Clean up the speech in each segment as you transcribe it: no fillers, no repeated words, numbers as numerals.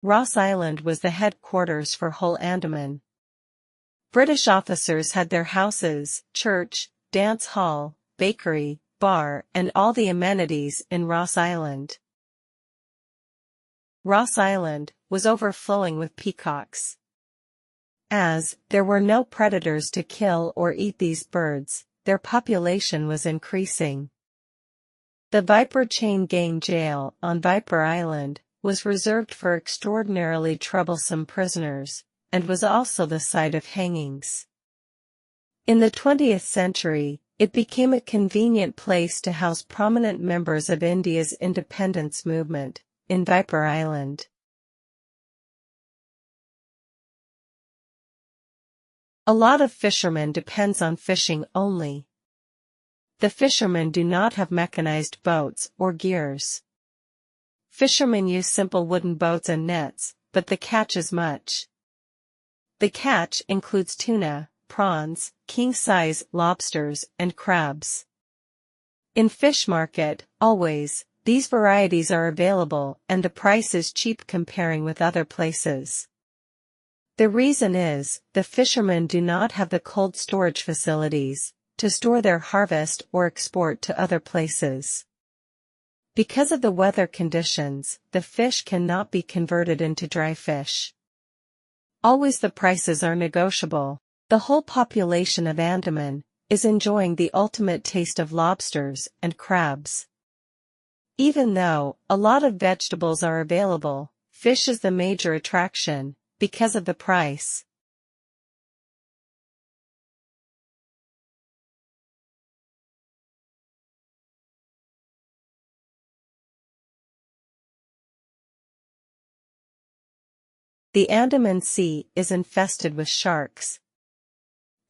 Ross Island was the headquarters for whole Andaman. British officers had their houses, church, dance hall, bakery, bar, and all the amenities in Ross Island. Ross Island was overflowing with peacocks. As there were no predators to kill or eat these birds, their population was increasing. The Viper Chain Gang Jail on Viper Island was reserved for extraordinarily troublesome prisoners, and was also the site of hangings. In the 20th century, it became a convenient place to house prominent members of India's independence movement, in Viper Island. A lot of fishermen depends on fishing only. The fishermen do not have mechanized boats or gears. Fishermen use simple wooden boats and nets, but the catch is much. The catch includes tuna, prawns, king-size lobsters, and crabs. In fish market, always, these varieties are available and the price is cheap comparing with other places. The reason is, the fishermen do not have the cold storage facilities to store their harvest or export to other places. Because of the weather conditions, the fish cannot be converted into dry fish. Always the prices are negotiable. The whole population of Andaman is enjoying the ultimate taste of lobsters and crabs. Even though a lot of vegetables are available, fish is the major attraction, because of the price. The Andaman Sea is infested with sharks.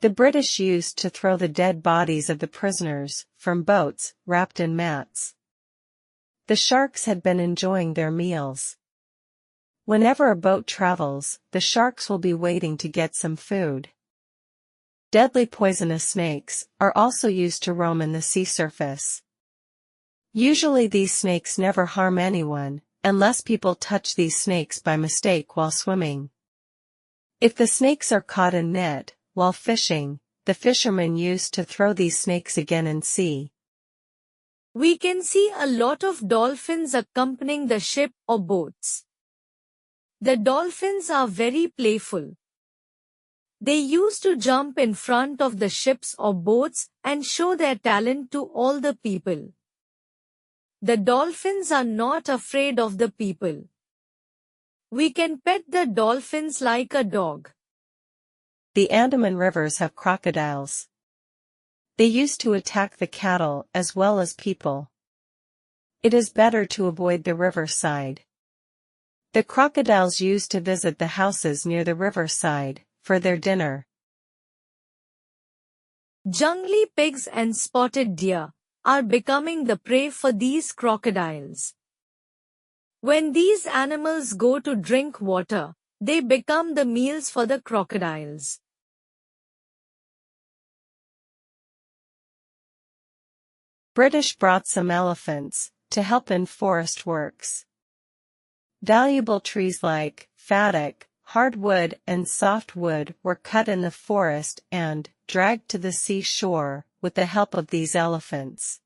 The British used to throw the dead bodies of the prisoners from boats wrapped in mats. The sharks had been enjoying their meals. Whenever a boat travels, the sharks will be waiting to get some food. Deadly poisonous snakes are also used to roam in the sea surface. Usually these snakes never harm anyone, unless people touch these snakes by mistake while swimming. If the snakes are caught in net, while fishing, the fishermen used to throw these snakes again in sea. We can see a lot of dolphins accompanying the ship or boats. The dolphins are very playful. They used to jump in front of the ships or boats and show their talent to all the people. The dolphins are not afraid of the people. We can pet the dolphins like a dog. The Andaman rivers have crocodiles. They used to attack the cattle as well as people. It is better to avoid the riverside. The crocodiles used to visit the houses near the riverside for their dinner. Jungly pigs and spotted deer are becoming the prey for these crocodiles. When these animals go to drink water, they become the meals for the crocodiles. British brought some elephants to help in forest works. Valuable trees like fattock, hardwood and softwood were cut in the forest and dragged to the seashore with the help of these elephants.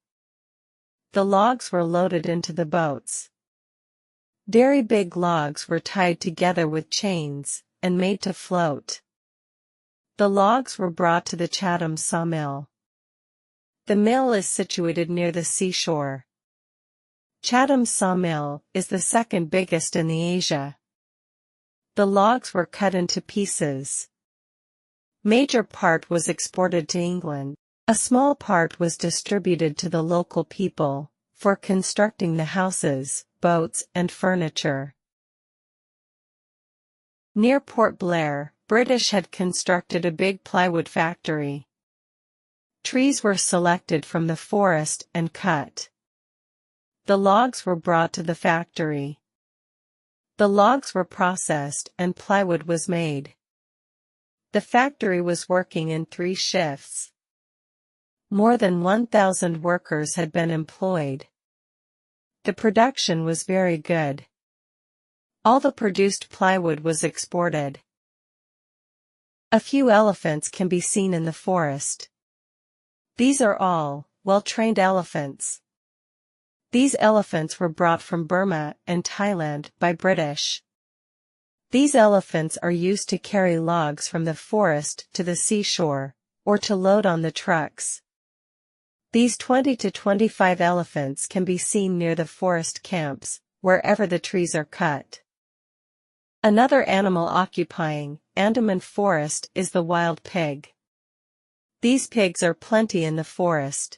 The logs were loaded into the boats. Very big logs were tied together with chains and made to float. The logs were brought to the Chatham sawmill. The mill is situated near the seashore. Chatham sawmill is the second biggest in the Asia. The logs were cut into pieces. Major part was exported to England. A small part was distributed to the local people for constructing the houses, boats, and furniture. Near Port Blair, British had constructed a big plywood factory. Trees were selected from the forest and cut. The logs were brought to the factory. The logs were processed and plywood was made. The factory was working in 3 shifts. More than 1,000 workers had been employed. The production was very good. All the produced plywood was exported. A few elephants can be seen in the forest. These are all well-trained elephants. These elephants were brought from Burma and Thailand by British. These elephants are used to carry logs from the forest to the seashore, or to load on the trucks. These 20 to 25 elephants can be seen near the forest camps, wherever the trees are cut. Another animal occupying Andaman forest is the wild pig. These pigs are plenty in the forest.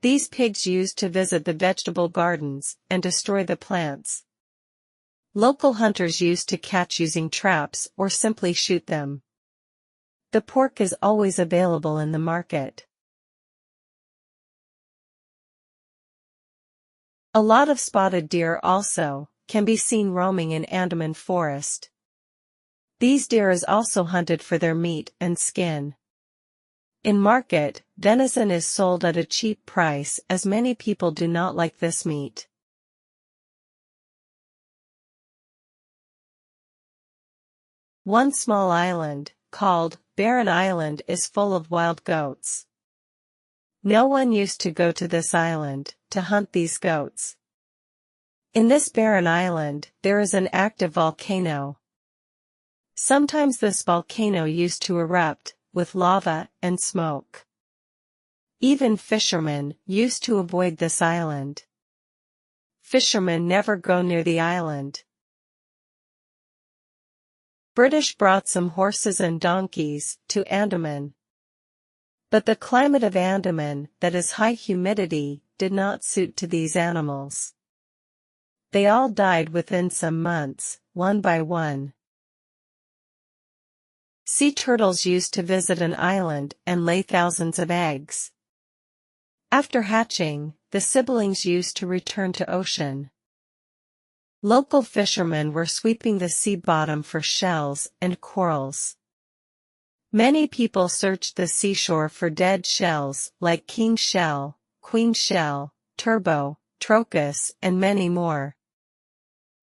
These pigs used to visit the vegetable gardens and destroy the plants. Local hunters used to catch using traps or simply shoot them. The pork is always available in the market. A lot of spotted deer also can be seen roaming in Andaman forest. These deer is also hunted for their meat and skin. In market, venison is sold at a cheap price as many people do not like this meat. One small island, called Barren Island, is full of wild goats. No one used to go to this island to hunt these goats. In this barren island, there is an active volcano. Sometimes this volcano used to erupt, with lava and smoke. Even fishermen used to avoid this island. Fishermen never go near the island. British brought some horses and donkeys to Andaman. But the climate of Andaman, that is high humidity, did not suit to these animals. They all died within some months, one by one. Sea turtles used to visit an island and lay thousands of eggs. After hatching, the siblings used to return to ocean. Local fishermen were sweeping the sea bottom for shells and corals. Many people searched the seashore for dead shells like king shell, queen shell, turbo, trochus, and many more.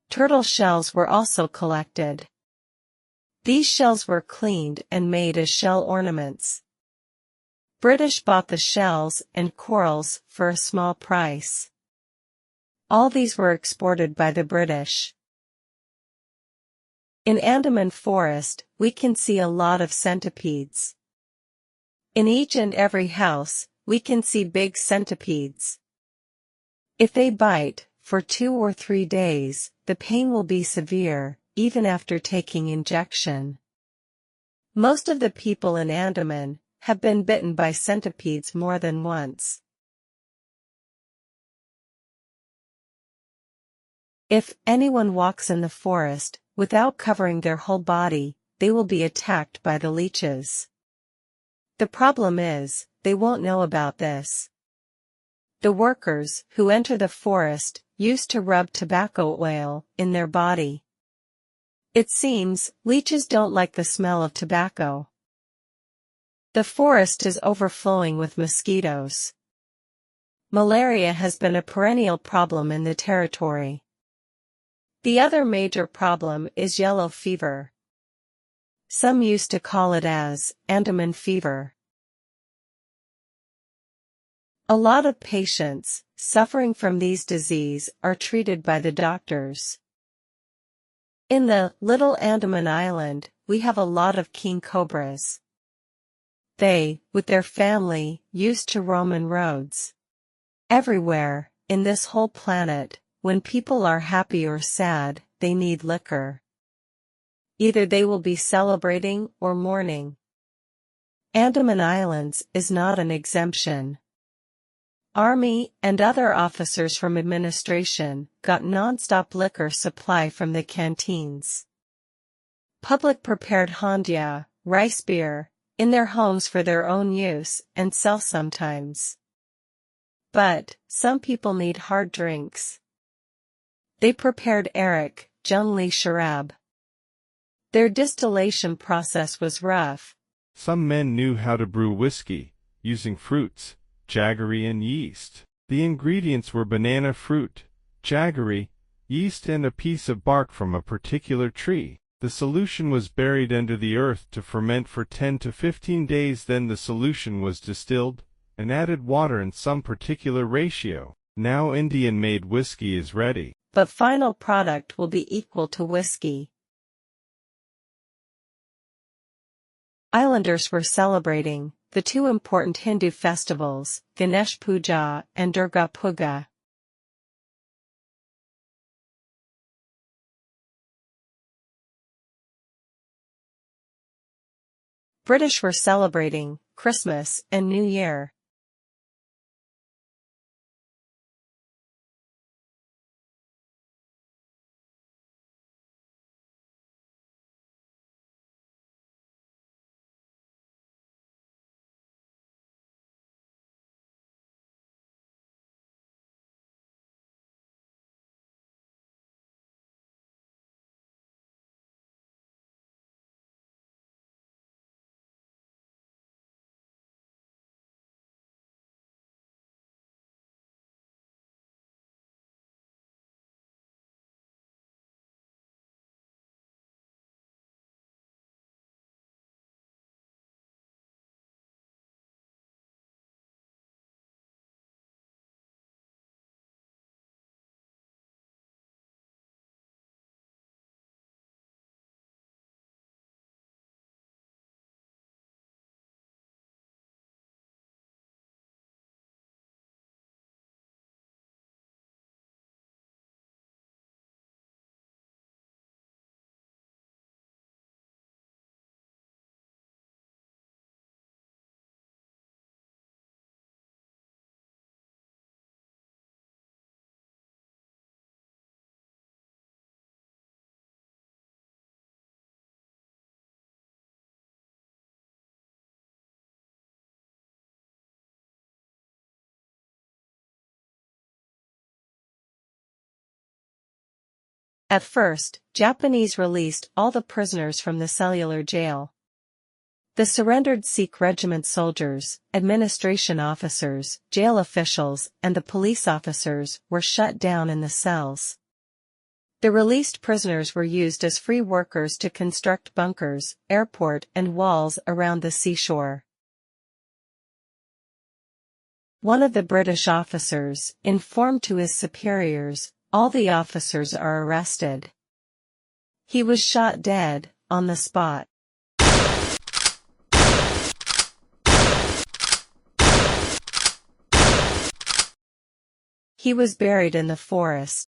Turtle shells were also collected. These shells were cleaned and made as shell ornaments. British bought the shells and corals for a small price. All these were exported by the British. In Andaman forest, we can see a lot of centipedes. In each and every house, we can see big centipedes. If they bite, for 2 or 3 days, the pain will be severe, even after taking injection. Most of the people in Andaman have been bitten by centipedes more than once. If anyone walks in the forest without covering their whole body, they will be attacked by the leeches. The problem is, they won't know about this. The workers who enter the forest used to rub tobacco oil in their body. It seems leeches don't like the smell of tobacco. The forest is overflowing with mosquitoes. Malaria has been a perennial problem in the territory. The other major problem is yellow fever. Some used to call it as Andaman fever. A lot of patients suffering from these diseases are treated by the doctors. In the Little Andaman Island, we have a lot of king cobras. They, with their family, used to roam in roads. Everywhere, in this whole planet, when people are happy or sad, they need liquor. Either they will be celebrating or mourning. Andaman Islands is not an exemption. Army and other officers from administration got non-stop liquor supply from the canteens. Public prepared handia, rice beer, in their homes for their own use and sell sometimes. But some people need hard drinks. They prepared arak, jungli sharab. Their distillation process was rough. Some men knew how to brew whiskey, using fruits, jaggery and yeast. The ingredients were banana fruit, jaggery, yeast and a piece of bark from a particular tree. The solution was buried under the earth to ferment for 10 to 15 days. Then the solution was distilled and added water in some particular ratio. Now Indian-made whiskey is ready. But final product will be equal to whiskey. Islanders were celebrating the two important Hindu festivals, Ganesh Puja and Durga Puja. British were celebrating Christmas and New Year. At first, Japanese released all the prisoners from the cellular jail. The surrendered Sikh regiment soldiers, administration officers, jail officials, and the police officers were shut down in the cells. The released prisoners were used as free workers to construct bunkers, airport and walls around the seashore. One of the British officers informed to his superiors, "All the officers are arrested." He was shot dead on the spot. He was buried in the forest.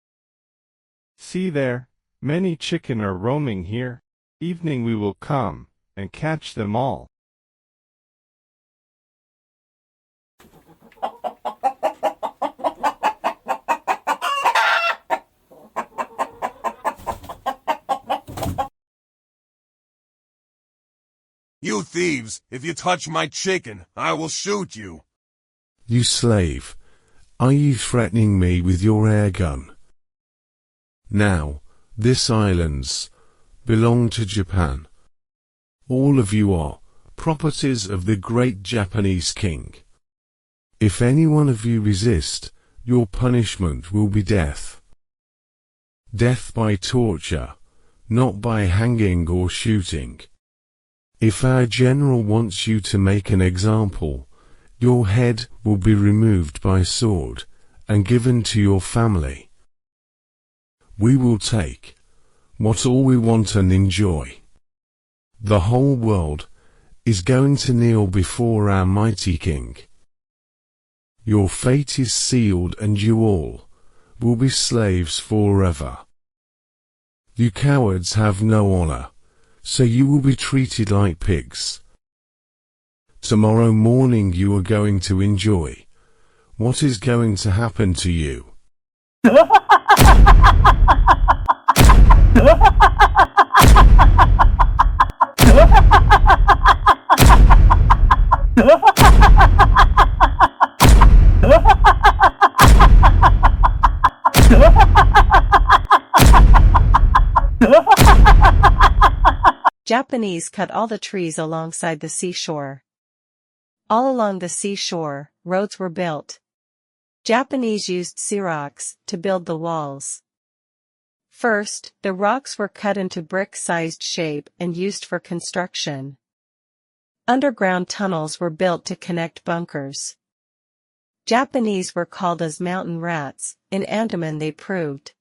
See there, many chicken are roaming here. Evening we will come and catch them all. You thieves, if you touch my chicken, I will shoot you. You slave, are you threatening me with your air gun? Now, this islands belong to Japan. All of you are properties of the great Japanese king. If any one of you resist, your punishment will be death. Death by torture, not by hanging or shooting. If our general wants you to make an example, your head will be removed by sword and given to your family. We will take what all we want and enjoy. The whole world is going to kneel before our mighty king. Your fate is sealed and you all will be slaves forever. You cowards have no honor, so you will be treated like pigs. Tomorrow morning you are going to enjoy what is going to happen to you. Japanese cut all the trees alongside the seashore. All along the seashore, roads were built. Japanese used sirocs to build the walls. First, the rocks were cut into brick-sized shape and used for construction. Underground tunnels were built to connect bunkers. Japanese were called as mountain rats, in Andaman they proved.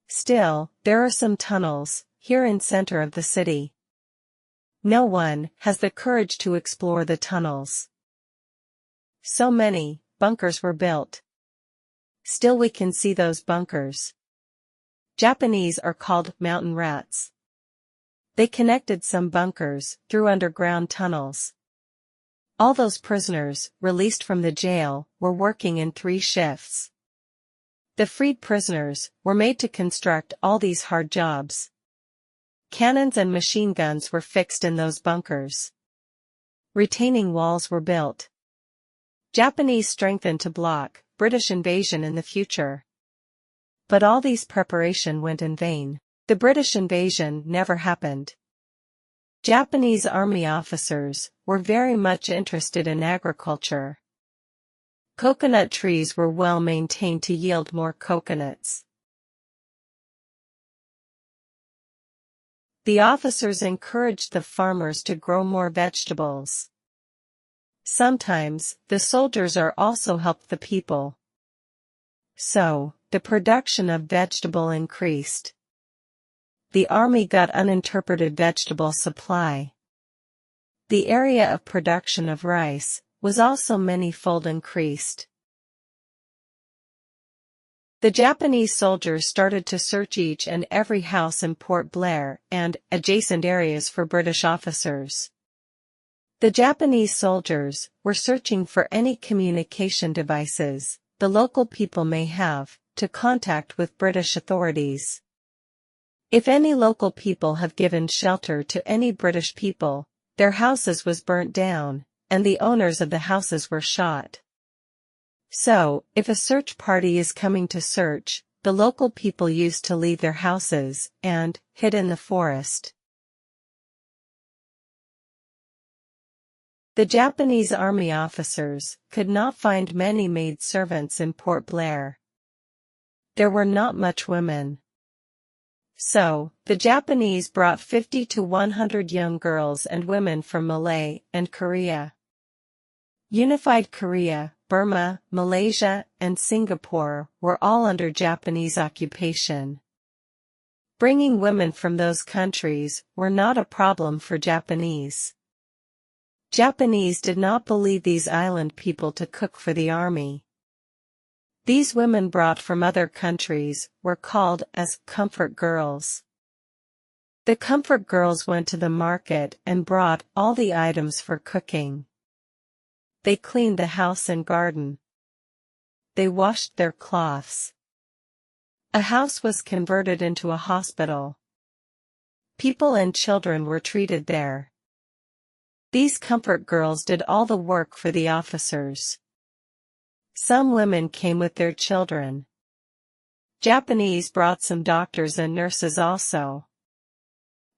Still, there are some tunnels, here in center of the city. No one has the courage to explore the tunnels. So many bunkers were built. Still we can see those bunkers. Japanese are called mountain rats. They connected some bunkers through underground tunnels. All those prisoners, released from the jail, were working in 3 shifts. The freed prisoners were made to construct all these hard jobs. Cannons and machine guns were fixed in those bunkers. Retaining walls were built. Japanese strengthened to block British invasion in the future. But all these preparation went in vain. The British invasion never happened. Japanese army officers were very much interested in agriculture. Coconut trees were well maintained to yield more coconuts. The officers encouraged the farmers to grow more vegetables. Sometimes, the soldiers are also helped the people. So, the production of vegetable increased. The army got uninterrupted vegetable supply. The area of production of rice was also many-fold increased. The Japanese soldiers started to search each and every house in Port Blair and adjacent areas for British officers. The Japanese soldiers were searching for any communication devices the local people may have to contact with British authorities. If any local people have given shelter to any British people, their houses was burnt down, and the owners of the houses were shot. So, if a search party is coming to search, the local people used to leave their houses and hid in the forest. The Japanese army officers could not find many maid servants in Port Blair. There were not much women. So, the Japanese brought 50 to 100 young girls and women from Malay and Korea. Unified Korea, Burma, Malaysia, and Singapore were all under Japanese occupation. Bringing women from those countries were not a problem for Japanese. Japanese did not believe these island people to cook for the army. These women brought from other countries were called as comfort girls. The comfort girls went to the market and brought all the items for cooking. They cleaned the house and garden. They washed their cloths. A house was converted into a hospital. People and children were treated there. These comfort girls did all the work for the officers. Some women came with their children. Japanese brought some doctors and nurses also.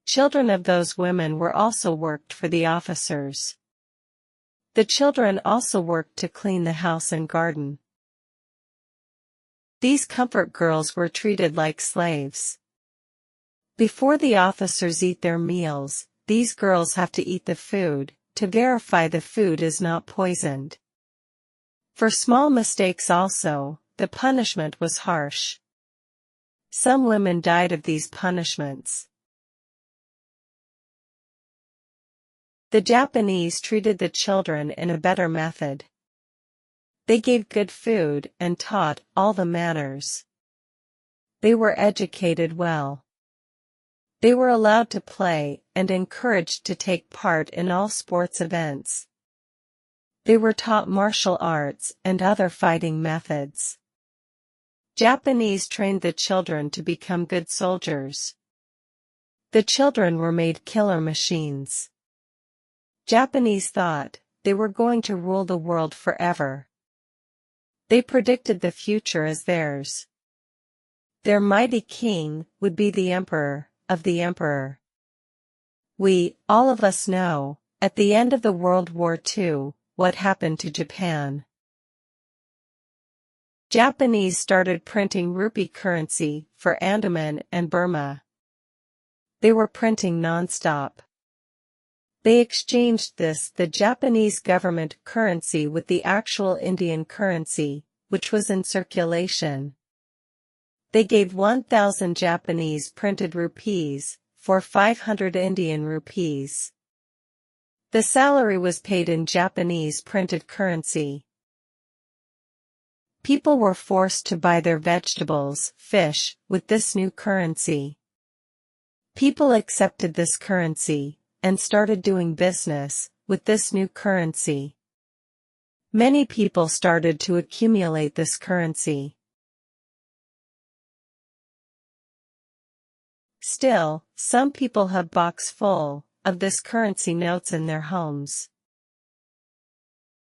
Children of those women were also worked for the officers. The children also worked to clean the house and garden. These comfort girls were treated like slaves. Before the officers eat their meals, these girls have to eat the food, to verify the food is not poisoned. For small mistakes also, the punishment was harsh. Some women died of these punishments. The Japanese treated the children in a better method. They gave good food and taught all the manners. They were educated well. They were allowed to play and encouraged to take part in all sports events. They were taught martial arts and other fighting methods. Japanese trained the children to become good soldiers. The children were made killer machines. Japanese thought they were going to rule the world forever. They predicted the future as theirs. Their mighty king would be the emperor of the emperor. We, all of us know, at the end of the World War II, what happened to Japan. Japanese started printing rupee currency for Andaman and Burma. They were printing non-stop. They exchanged the Japanese government currency with the actual Indian currency, which was in circulation. They gave 1,000 Japanese printed rupees for 500 Indian rupees. The salary was paid in Japanese printed currency. People were forced to buy their vegetables, fish, with this new currency. People accepted this currency and started doing business with this new currency. Many people started to accumulate this currency. Still, some people have boxes full of this currency notes in their homes.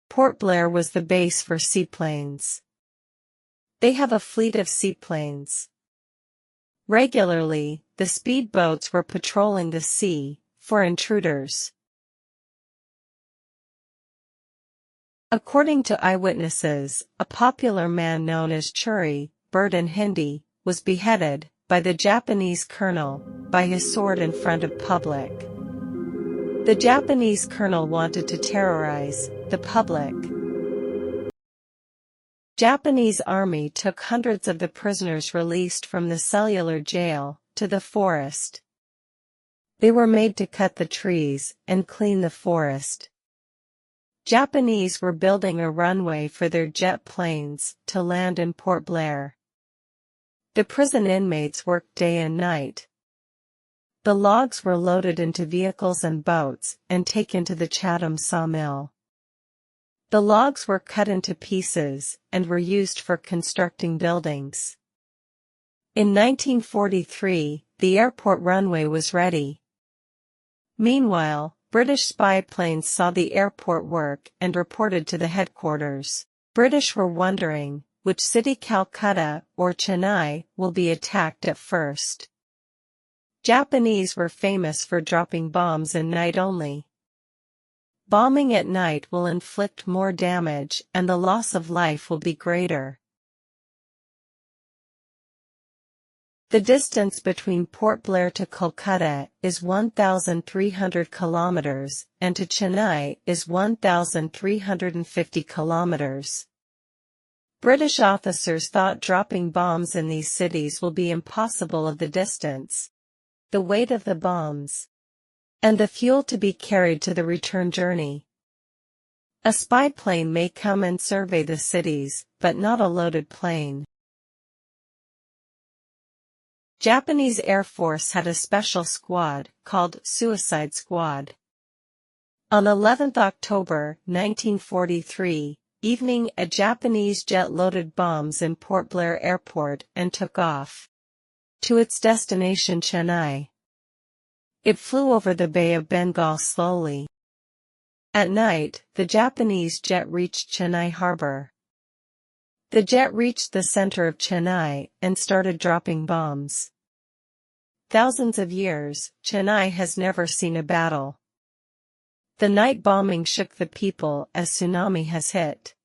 Port Blair was the base for seaplanes. They have a fleet of seaplanes. Regularly, the speedboats were patrolling the sea for intruders. According to eyewitnesses, a popular man known as Churi, bird in Hindi, was beheaded by the Japanese colonel by his sword in front of public. The Japanese colonel wanted to terrorize the public. Japanese army took hundreds of the prisoners released from the cellular jail to the forest. They were made to cut the trees and clean the forest. Japanese were building a runway for their jet planes to land in Port Blair. The prison inmates worked day and night. The logs were loaded into vehicles and boats and taken to the Chatham sawmill. The logs were cut into pieces and were used for constructing buildings. In 1943, the airport runway was ready. Meanwhile, British spy planes saw the airport work and reported to the headquarters. British were wondering, which city, Calcutta or Chennai, will be attacked at first. Japanese were famous for dropping bombs in night only. Bombing at night will inflict more damage and the loss of life will be greater. The distance between Port Blair to Kolkata is 1,300 kilometers and to Chennai is 1,350 kilometers. British officers thought dropping bombs in these cities will be impossible of the distance, the weight of the bombs, and the fuel to be carried to the return journey. A spy plane may come and survey the cities, but not a loaded plane. Japanese Air Force had a special squad called Suicide Squad. On 11 October 1943, evening, a Japanese jet loaded bombs in Port Blair Airport and took off to its destination Chennai. It flew over the Bay of Bengal slowly. At night, the Japanese jet reached Chennai harbor. The jet reached the center of Chennai and started dropping bombs. Thousands of years, Chennai has never seen a battle. The night bombing shook the people as tsunami has hit.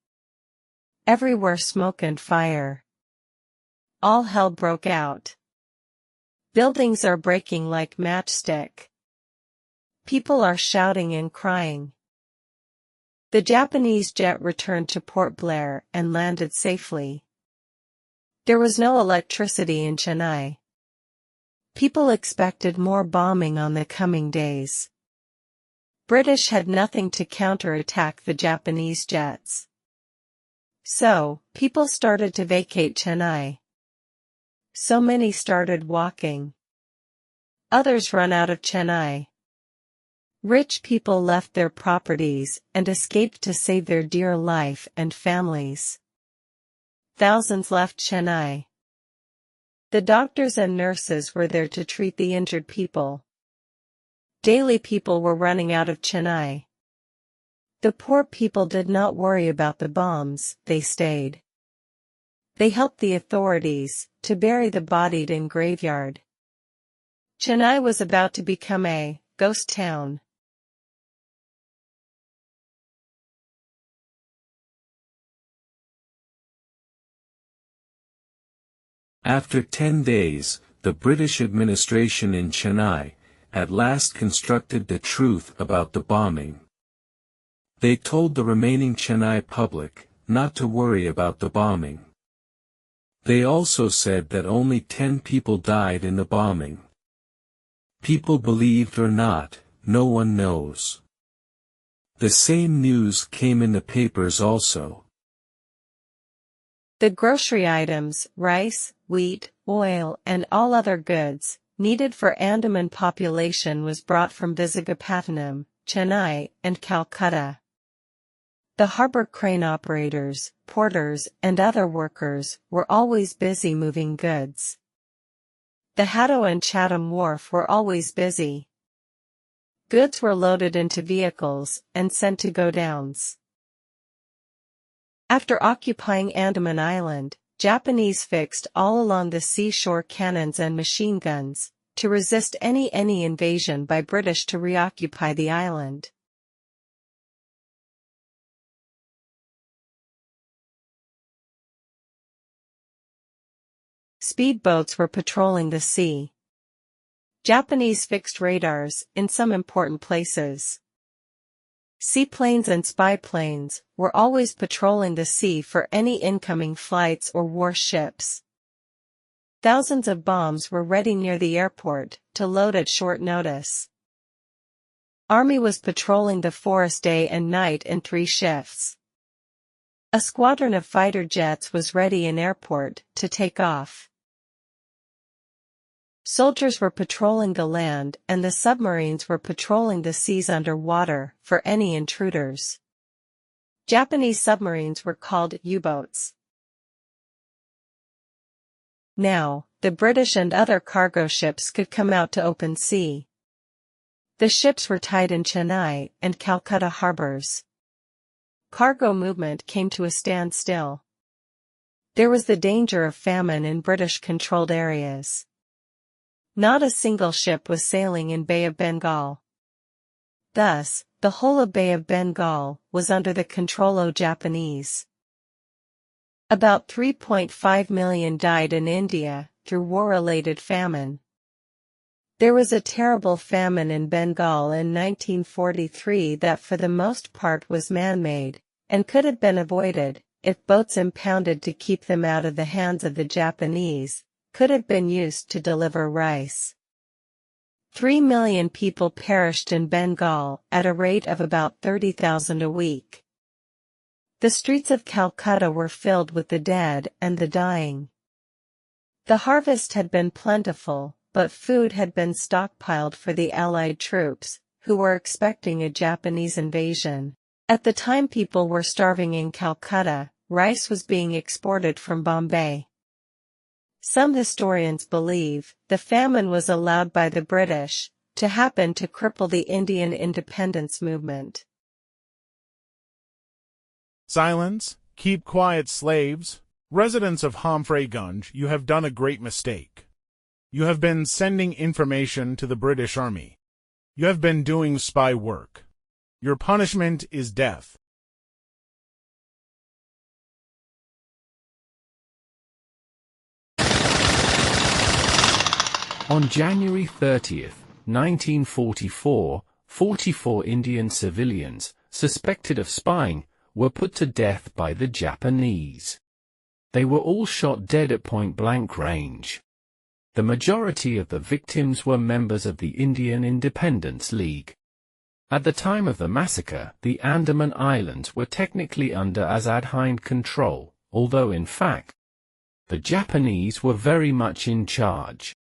Everywhere smoke and fire. All hell broke out. Buildings are breaking like matchstick. People are shouting and crying. The Japanese jet returned to Port Blair and landed safely. There was no electricity in Chennai. People expected more bombing on the coming days. British had nothing to counterattack the Japanese jets. So, people started to vacate Chennai. So many started walking. Others run out of Chennai. Rich people left their properties and escaped to save their dear life and families. Thousands left Chennai. The doctors and nurses were there to treat the injured people. Daily people were running out of Chennai. The poor people did not worry about the bombs, they stayed. They helped the authorities to bury the bodied in graveyard. Chennai was about to become a ghost town. After 10 days, the British administration in Chennai at last constructed the truth about the bombing. They told the remaining Chennai public not to worry about the bombing. They also said that only 10 people died in the bombing. People believed or not, no one knows. The same news came in the papers also. The grocery items, rice, wheat, oil, and all other goods needed for Andaman population was brought from Visakhapatnam, Chennai, and Calcutta. The harbor crane operators, porters, and other workers were always busy moving goods. The Hatto and Chatham Wharf were always busy. Goods were loaded into vehicles and sent to godowns. After occupying Andaman Island, Japanese fixed all along the seashore cannons and machine guns to resist any invasion by British to reoccupy the island. Speedboats were patrolling the sea. Japanese fixed radars in some important places. Seaplanes and spy planes were always patrolling the sea for any incoming flights or war ships. Thousands of bombs were ready near the airport to load at short notice. Army was patrolling the forest day and night in 3 shifts. A squadron of fighter jets was ready in airport to take off. Soldiers were patrolling the land and the submarines were patrolling the seas underwater for any intruders. Japanese submarines were called U-boats. Now, the British and other cargo ships could come out to open sea. The ships were tied in Chennai and Calcutta harbors. Cargo movement came to a standstill. There was the danger of famine in British-controlled areas. Not a single ship was sailing in Bay of Bengal. Thus, the whole of Bay of Bengal was under the control of Japanese. About 3.5 million died in India through war-related famine. There was a terrible famine in Bengal in 1943 that for the most part was man-made, and could have been avoided, if boats impounded to keep them out of the hands of the Japanese could have been used to deliver rice. 3 million people perished in Bengal at a rate of about 30,000 a week. The streets of Calcutta were filled with the dead and the dying. The harvest had been plentiful, but food had been stockpiled for the Allied troops, who were expecting a Japanese invasion. At the time people were starving in Calcutta, rice was being exported from Bombay. Some historians believe the famine was allowed by the British to happen to cripple the Indian independence movement. Silence, keep quiet, slaves. Residents of Hamfreygunj, you have done a great mistake. You have been sending information to the British Army. You have been doing spy work. Your punishment is death. On January 30th, 1944, 44 Indian civilians, suspected of spying, were put to death by the Japanese. They were all shot dead at point-blank range. The majority of the victims were members of the Indian Independence League. At the time of the massacre, the Andaman Islands were technically under Azad Hind control, although in fact, the Japanese were very much in charge.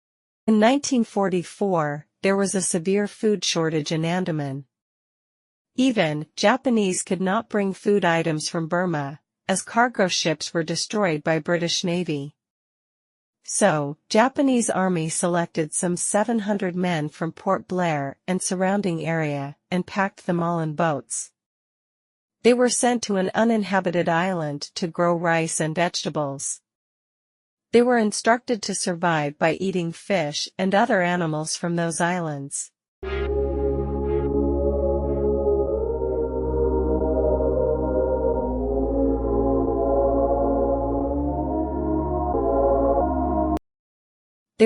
In 1944, there was a severe food shortage in Andaman. Even Japanese could not bring food items from Burma, as cargo ships were destroyed by British Navy. So, Japanese Army selected some 700 men from Port Blair and surrounding area, and packed them all in boats. They were sent to an uninhabited island to grow rice and vegetables. They were instructed to survive by eating fish and other animals from those islands.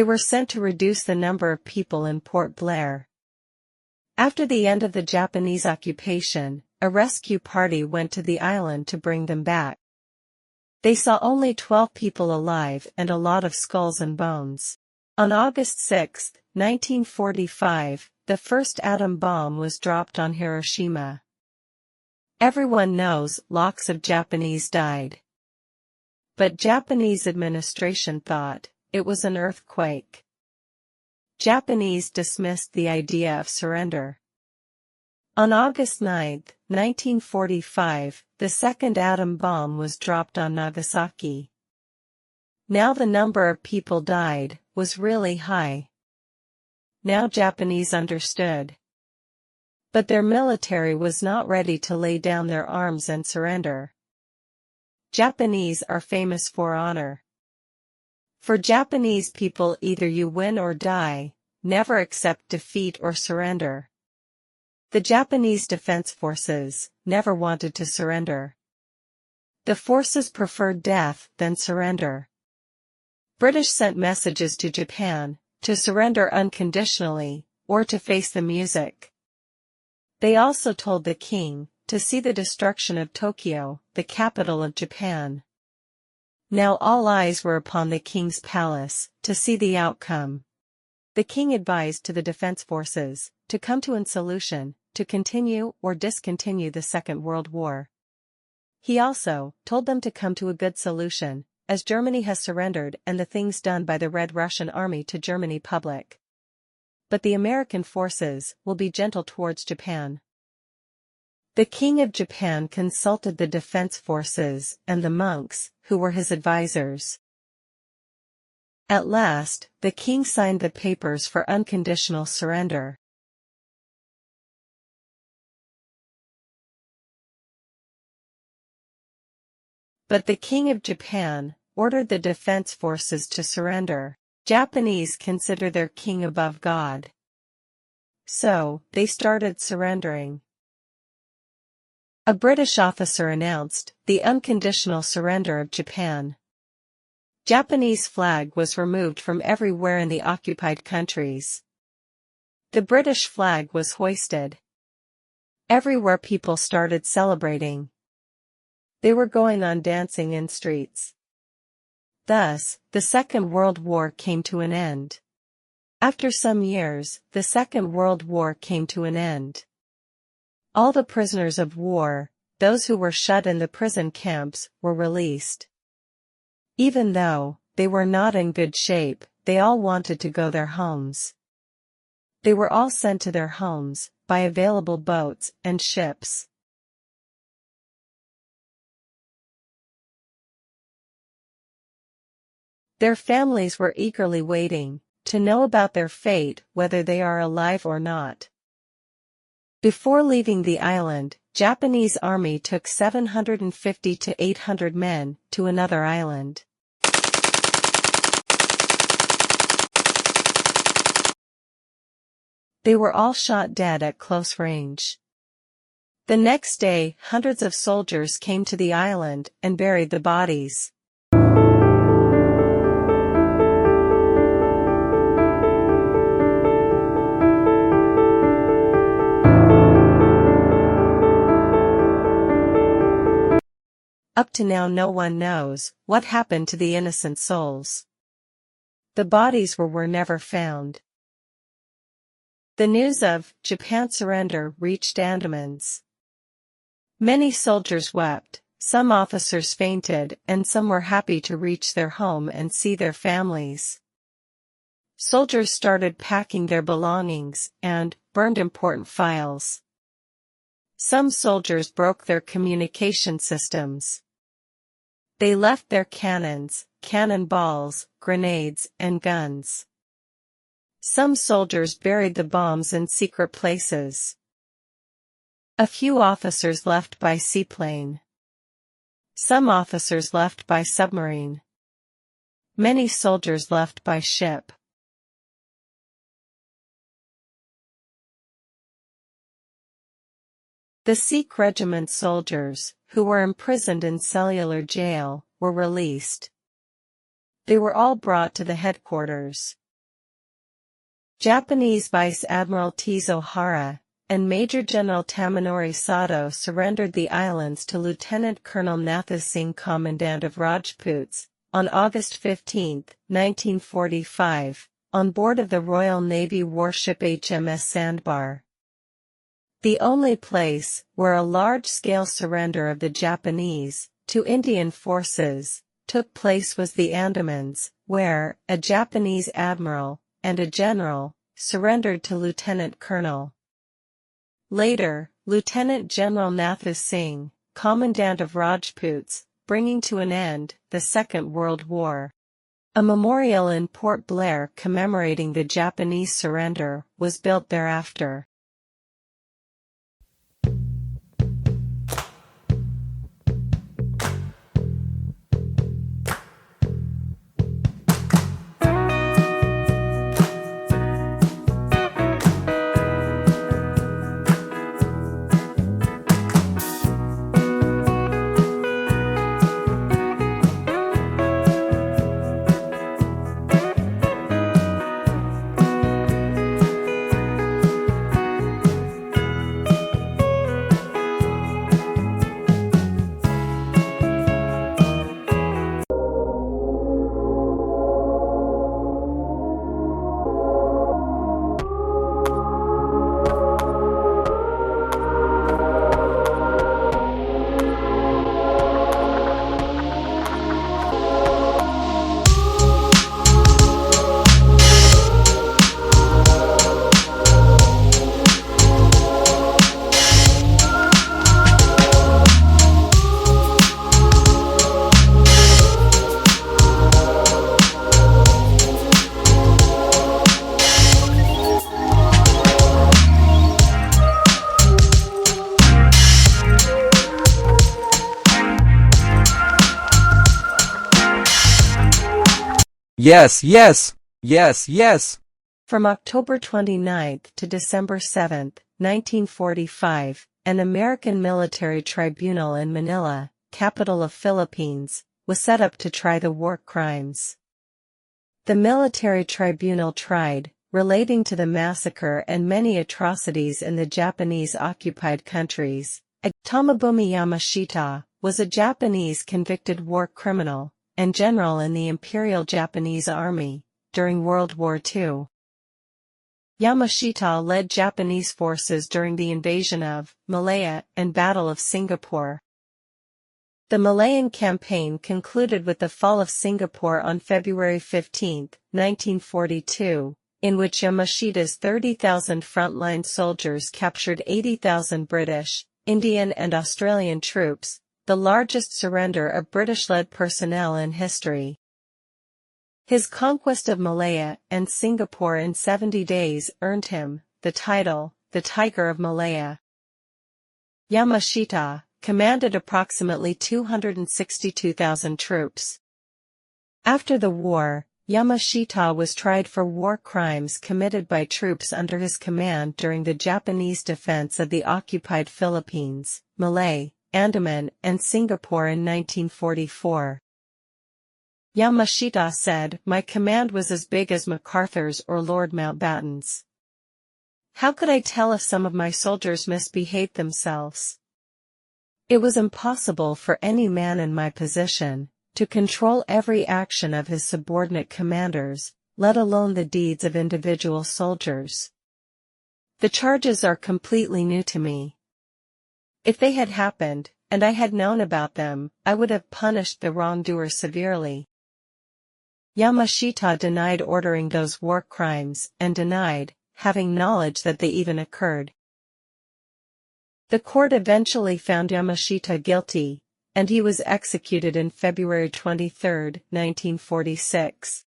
They were sent to reduce the number of people in Port Blair. After the end of the Japanese occupation, a rescue party went to the island to bring them back. They saw only 12 people alive and a lot of skulls and bones. On August 6, 1945, the first atom bomb was dropped on Hiroshima. Everyone knows lots of Japanese died. But Japanese administration thought it was an earthquake. Japanese dismissed the idea of surrender. On August 9, 1945, the second atom bomb was dropped on Nagasaki. Now the number of people died was really high. Now Japanese understood. But their military was not ready to lay down their arms and surrender. Japanese are famous for honor. For Japanese people, either you win or die, never accept defeat or surrender. The Japanese Defense Forces never wanted to surrender. The forces preferred death than surrender. British sent messages to Japan, to surrender unconditionally, or to face the music. They also told the king, to see the destruction of Tokyo, the capital of Japan. Now all eyes were upon the king's palace, to see the outcome. The king advised to the defense forces, to come to a solution, to continue or discontinue the Second World War. He also told them to come to a good solution, as Germany has surrendered and the things done by the Red Russian Army to Germany public. But the American forces will be gentle towards Japan. The King of Japan consulted the defense forces and the monks, who were his advisors. At last, the king signed the papers for unconditional surrender. But the King of Japan ordered the defense forces to surrender. Japanese consider their king above God. So, they started surrendering. A British officer announced the unconditional surrender of Japan. Japanese flag was removed from everywhere in the occupied countries. The British flag was hoisted. Everywhere people started celebrating. They were going on dancing in streets. Thus, the Second World War came to an end. After some years, the Second World War came to an end. All the prisoners of war, those who were shut in the prison camps, were released. Even though they were not in good shape, they all wanted to go their homes. They were all sent to their homes by available boats and ships. Their families were eagerly waiting to know about their fate, whether they are alive or not. Before leaving the island, Japanese army took 750 to 800 men to another island. They were all shot dead at close range. The next day, hundreds of soldiers came to the island and buried the bodies. Up to now no one knows what happened to the innocent souls. The bodies were never found. The news of Japan's surrender reached Andamans. Many soldiers wept, some officers fainted, and some were happy to reach their home and see their families. Soldiers started packing their belongings and burned important files. Some soldiers broke their communication systems. They left their cannons, cannonballs, grenades, and guns. Some soldiers buried the bombs in secret places. A few officers left by seaplane. Some officers left by submarine. Many soldiers left by ship. The Sikh regiment soldiers, who were imprisoned in cellular jail, were released. They were all brought to the headquarters. Japanese Vice Admiral Tezo Hara and Major General Tamanori Sato surrendered the islands to Lieutenant Colonel Nathas Singh, Commandant of Rajputs, on August 15, 1945, on board of the Royal Navy warship HMS Sandbar. The only place where a large-scale surrender of the Japanese to Indian forces took place was the Andamans, where a Japanese admiral and a general surrendered to Lieutenant Colonel. Later, Lieutenant General Nathas Singh, Commandant of Rajputs, bringing to an end the Second World War. A memorial in Port Blair commemorating the Japanese surrender was built thereafter. Yes, yes, yes, yes. From October 29 to December 7, 1945, an American military tribunal in Manila, capital of Philippines, was set up to try the war crimes. The military tribunal tried, relating to the massacre and many atrocities in the Japanese-occupied countries. Tomabumi Yamashita was a Japanese convicted war criminal and general in the Imperial Japanese Army during World War II. Yamashita led Japanese forces during the invasion of Malaya and Battle of Singapore. The Malayan campaign concluded with the fall of Singapore on February 15, 1942, in which Yamashita's 30,000 frontline soldiers captured 80,000 British, Indian and Australian troops, the largest surrender of British-led personnel in history. His conquest of Malaya and Singapore in 70 days earned him the title, the Tiger of Malaya. Yamashita commanded approximately 262,000 troops. After the war, Yamashita was tried for war crimes committed by troops under his command during the Japanese defense of the occupied Philippines, Malay, Andaman and Singapore in 1944. Yamashita said, "My command was as big as MacArthur's or Lord Mountbatten's. How could I tell if some of my soldiers misbehaved themselves? It was impossible for any man in my position to control every action of his subordinate commanders, let alone the deeds of individual soldiers. The charges are completely new to me. If they had happened, and I had known about them, I would have punished the wrongdoer severely." Yamashita denied ordering those war crimes and denied having knowledge that they even occurred. The court eventually found Yamashita guilty, and he was executed in February 23, 1946.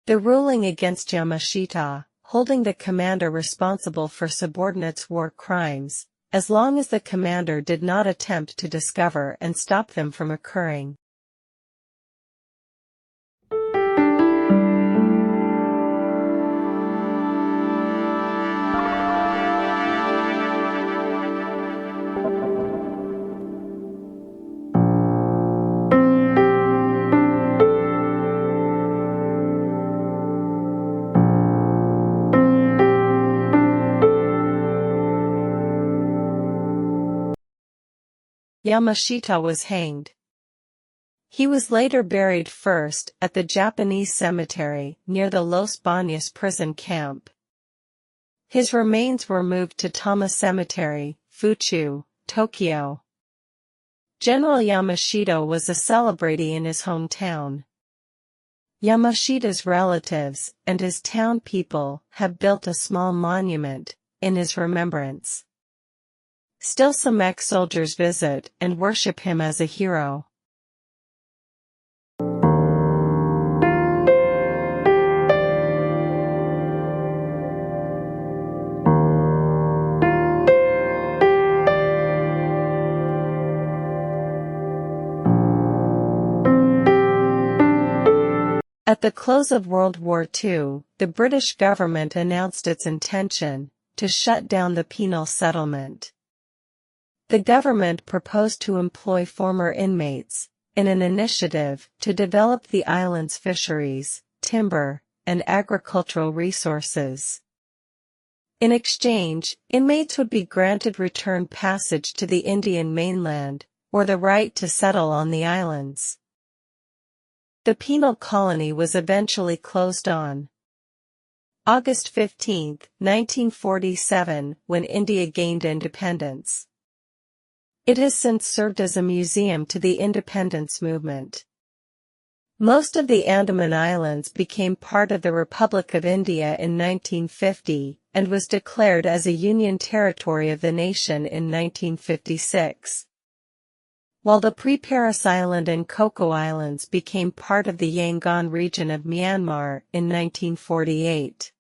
The ruling against Yamashita, holding the commander responsible for subordinates' war crimes, as long as the commander did not attempt to discover and stop them from occurring. Yamashita was hanged. He was later buried first at the Japanese cemetery near the Los Baños prison camp. His remains were moved to Tama Cemetery, Fuchu, Tokyo. General Yamashita was a celebrity in his hometown. Yamashita's relatives and his town people have built a small monument in his remembrance. Still, some ex-soldiers visit and worship him as a hero. At the close of World War II, the British government announced its intention to shut down the penal settlement. The government proposed to employ former inmates in an initiative to develop the island's fisheries, timber, and agricultural resources. In exchange, inmates would be granted return passage to the Indian mainland, or the right to settle on the islands. The penal colony was eventually closed on August 15, 1947, when India gained independence. It has since served as a museum to the independence movement. Most of the Andaman Islands became part of the Republic of India in 1950 and was declared as a Union territory of the nation in 1956. While the Pre-Paris Island and Coco Islands became part of the Yangon region of Myanmar in 1948.